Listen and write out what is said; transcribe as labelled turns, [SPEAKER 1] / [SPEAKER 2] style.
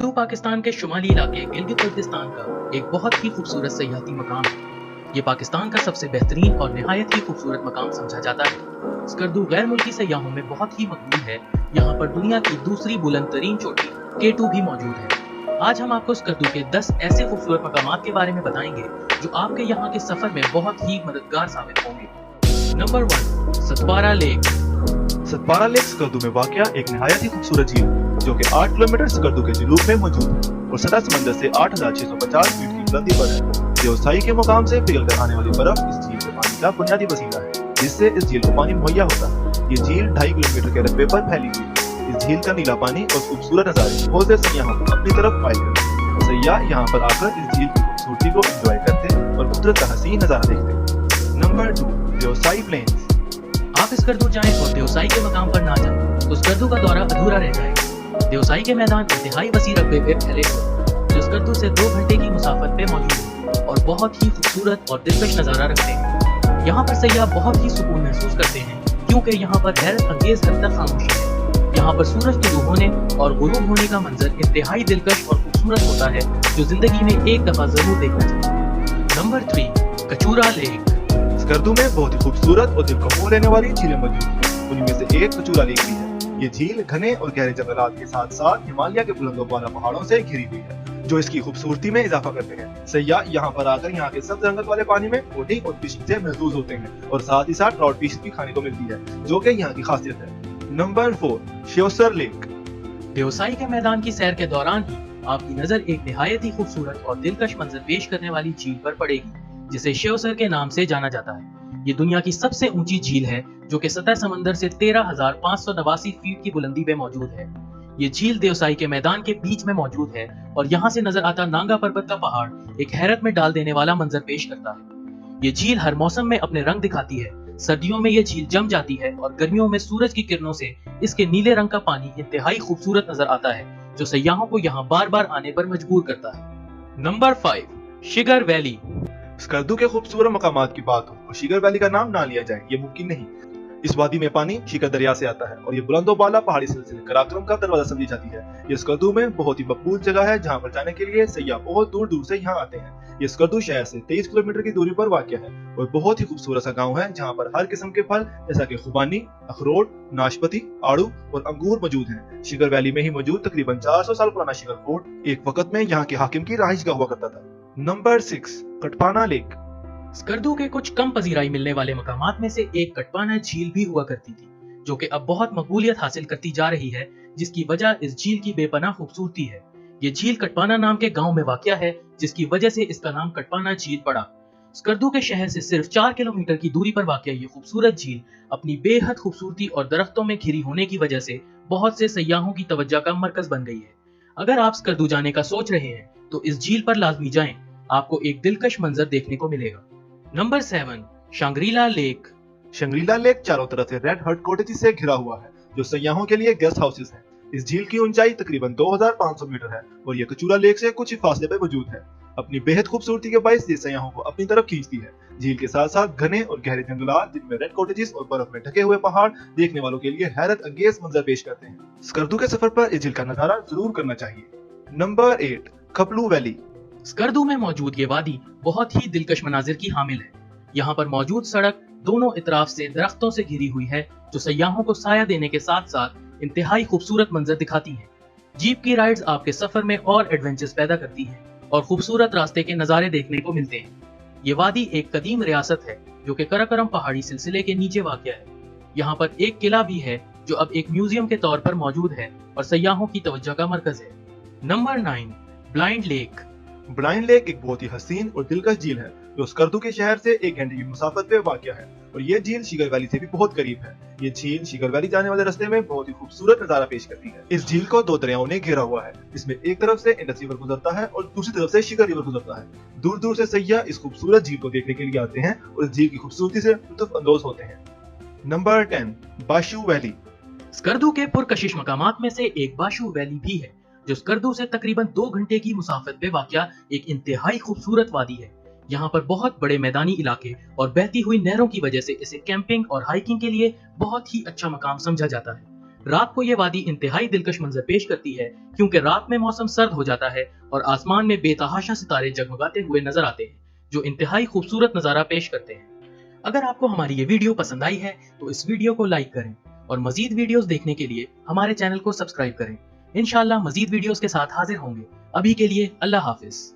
[SPEAKER 1] तो पाकिस्तान के शुमाली इलाके गिलगित बल्तिस्तान का एक बहुत ही खूबसूरत सयाहती मकाम है। ये पाकिस्तान का सबसे बेहतरीन और निहायत ही खूबसूरत मकाम समझा जाता है। स्कर्दू गैर मुल्की सयाहों में बहुत ही मकबूल है। यहाँ पर दुनिया की दूसरी बुलंद तरीन चोटी K2 भी मौजूद है। आज हम आपको स्कर्दू के 10 ऐसे खूबसूरत मकामात के बारे में बताएंगे जो आपके यहाँ के सफर में बहुत ही मददगार साबित होंगे। Number 1, Satpara lake.
[SPEAKER 2] Satpara lake Skardu में वाक़या एक निहायत ही खूबसूरत झील जो कि 8 किलोमीटर स्कर्दू के जनूब में मौजूद है और सतह समंदर से 8650 फीट की बुलंदी पर है। देवसाई के मुकाम से पिघल कर आने वाली बर्फ इस झील के पानी का बुनियादी वसीला है, जिससे इस झील को पानी मुहैया होता है। ये झील 2.5 किलोमीटर के रकबे पर फैली हुई है। इस झील का नीला पानी और खूबसूरत नजारे बहुत से सयाहों को अपनी तरफ माइल करते हैं। सयाह यहाँ पर आकर इस झील की खूबसूरती को एंजॉय करते हैं और कुदरत का हसीन नजारा देखते हैं। Number 2, Deosai plains.
[SPEAKER 1] आप स्कर्दू जाएं और देवसाई के मकाम पर ना जाएं तो स्कर्दू का दौरा अधूरा रह जाएगा। देवसाई के मैदान इंतहाई वसी रकबे पे फैले हुए जो स्कर्दू से 2 घंटे की मुसाफत पे मौजूद है और बहुत ही खूबसूरत और दिलकश नजारा रखते हैं। यहाँ पर सयाह बहुत ही सुकून महसूस करते हैं क्योंकि यहाँ पर हैरत अंगेज हद तक खामोशी है। यहाँ पर सूरज तुलू होने और गुरूब होने का मंजर इंतहाई दिलकश और खूबसूरत होता है जो जिंदगी में एक दफा जरूर देखना चाहिए। Number 3, Kachura lake.
[SPEAKER 2] स्कर्दू में बहुत ही खूबसूरत और दिल को मोह लेने वाली झीलें मौजूद हैं। उन्हीं में से एक कचूरा लेक भी है। ये झील घने और गहरे जंगलात के साथ साथ हिमालय के बुलंदोबाला पहाड़ों से घिरी हुई है जो इसकी खूबसूरती में इजाफा करते हैं। सयाह यहाँ पर आकर यहाँ के सब्ज रंगत वाले पानी में बोटिंग और फिशिंग से महसूस होते हैं और साथ ही साथ ट्राउट फिश भी खाने को मिलती है जो कि यहाँ की खासियत है। Number 4, Sheosar lake.
[SPEAKER 1] देवसाई के मैदान की सैर के दौरान ही आपकी नजर एक निहायत ही खूबसूरत और दिलकश मंजर पेश करने वाली झील पर पड़ेगी जिसे श्योसर के नाम से जाना जाता है। ये दुनिया की सबसे ऊंची झील है जो कि सतह समंदर से 13,589 फीट की बुलंदी पे मौजूद है। ये झील देवसाई के मैदान के बीच में मौजूद है और यहाँ से नजर आता नांगा पर्वत का पहाड़ एक हैरत में डाल देने वाला मंजर पेश करता है। ये झील हर मौसम में अपने रंग दिखाती है। सर्दियों में ये झील जम जाती है और गर्मियों में सूरज की किरणों से इसके नीले रंग का पानी इंतहाई खूबसूरत नजर आता है जो सयाहों को यहाँ बार बार आने पर मजबूर करता है। Number 5, Shigar valley.
[SPEAKER 2] स्कर्दू के खूबसूरत मकामात की बात हो और शिगर वैली का नाम ना लिया जाए ये मुमकिन नहीं। इस वादी में पानी शिकर दरिया से आता है और ये बुलंदोबाला पहाड़ी सिलसिले कराक्रम का दरवाजा समझी जाती है। ये स्कर्दू में बहुत ही मकबूल जगह है जहाँ पर जाने के लिए सयाह बहुत दूर दूर से यहाँ आते हैं। ये स्कर्दू शहर से 23 किलोमीटर की दूरी पर वाक़या है और बहुत ही खूबसूरत सा गाँव है जहाँ पर हर किस्म के फल जैसा कि खुबानी, अखरोट, नाशपती, आड़ू और अंगूर मौजूद हैं। शिगर वैली में ही मौजूद तकरीबन 400 साल पुराना शिगर फोर्ट एक वक्त में यहाँ के हाकिम की रहाइशगाह हुआ करता था। Number 6, कटपाना lake.
[SPEAKER 1] स्कर्दू के कुछ कम पजीराई मिलने वाले मकामात में से एक कटपाना झील भी हुआ करती थी जो कि अब बहुत मकबूलियत हासिल करती जा रही है जिसकी वजह इस झील की बेपनाह खूबसूरती है। ये झील कटपाना नाम के गांव में वाक़या है जिसकी वजह से इसका नाम कटपाना झील पड़ा। स्कर्दू के शहर से सिर्फ 4 किलोमीटर की दूरी पर वाक़या ये खूबसूरत झील अपनी बेहद खूबसूरती और दरख्तों में घिरी होने की वजह से बहुत से सयाहों की तवज्जो का मरकज बन गई है। अगर आप स्कर्दू जाने का सोच रहे हैं तो इस झील पर लाजमी जाएं, आपको एक दिलकश मंजर देखने को मिलेगा। Number 7, Shangrila lake.
[SPEAKER 2] Shangrila lake चारों तरफ से रेड हट कॉटेजेस से घिरा हुआ है जो सयाहों के लिए गेस्ट हाउसेस हैं। इस झील की ऊंचाई तकरीबन 2500 मीटर है और ये कचूरा लेक से कुछ ही फासले पर मौजूद है। अपनी बेहद खूबसूरती के बायस ये सयाहों को अपनी तरफ खींचती है। झील के साथ साथ घने और गहरे जंगलात जिनमें रेड कॉटेजेस और बर्फ में ढके हुए पहाड़ देखने वालों के लिए हैरत अंगेज मंजर पेश करते हैं। स्कर्दू के सफर पर इस झील का नजारा जरूर करना चाहिए। Number 8, खपलू valley.
[SPEAKER 1] स्कर्दू में मौजूद ये वादी बहुत ही दिलकश मनाजिर की हामिल है। यहाँ पर मौजूद सड़क दोनों इतराफ से दरख्तों से घिरी हुई है जो सयाहों को साया देने के साथ साथ इंतहाई खूबसूरत मंजर दिखाती है। जीप की राइड्स आपके सफर में और एडवेंचर्स पैदा करती हैं और खूबसूरत रास्ते के नज़ारे देखने को मिलते हैं। ये वादी एक कदीम रियासत है जो कि कराकरम पहाड़ी सिलसिले के नीचे वाक़या है। यहाँ पर एक किला भी है जो अब एक म्यूजियम के तौर पर मौजूद है और सयाहों की तवज्जो का मरकज है। Number 9, blind lake.
[SPEAKER 2] Blind lake एक बहुत ही हसीन और दिलकश झील है जो स्कर्दू के शहर से 1 घंटे की मुसाफत पे वाक़या है और ये झील शिगर वैली से भी बहुत करीब है। ये झील शिगर वैली जाने वाले रास्ते में बहुत ही खूबसूरत नजारा पेश करती है। इस झील को 2 दरियाओं ने घेरा हुआ है। इसमें एक तरफ से इंडस रिवर गुजरता है और दूसरी तरफ से शिगर रिवर गुजरता है। दूर दूर से सयाह इस खूबसूरत झील को देखने के लिए आते हैं और इस झील की खूबसूरती से लुत्फ अंदोज होते हैं। Number 10, बाशू valley.
[SPEAKER 1] स्कर्दू के पुरकशिश मकामात में से एक बाशू वैली भी है जो स्कर्दू से तकरीबन 2 घंटे की मुसाफत पे वाक़या एक इंतहाई खूबसूरत वादी है। यहाँ पर बहुत बड़े मैदानी इलाके और बहती हुई नहरों की वजह से इसे कैंपिंग और हाइकिंग के लिए बहुत ही अच्छा मकाम समझा जाता है। رات کو یہ وادی انتہائی دلکش منظر پیش کرتی ہے کیونکہ رات میں موسم سرد ہو جاتا ہے اور آسمان میں بے تحاشا ستارے جگمگاتے ہوئے نظر آتے ہیں جو انتہائی خوبصورت نظارہ پیش کرتے ہیں۔ اگر آپ کو ہماری یہ ویڈیو پسند آئی ہے تو اس ویڈیو کو لائک کریں اور مزید ویڈیوز دیکھنے کے لیے ہمارے چینل کو سبسکرائب کریں۔ انشاءاللہ مزید ویڈیوز کے ساتھ حاضر ہوں گے۔ ابھی کے لیے اللہ حافظ۔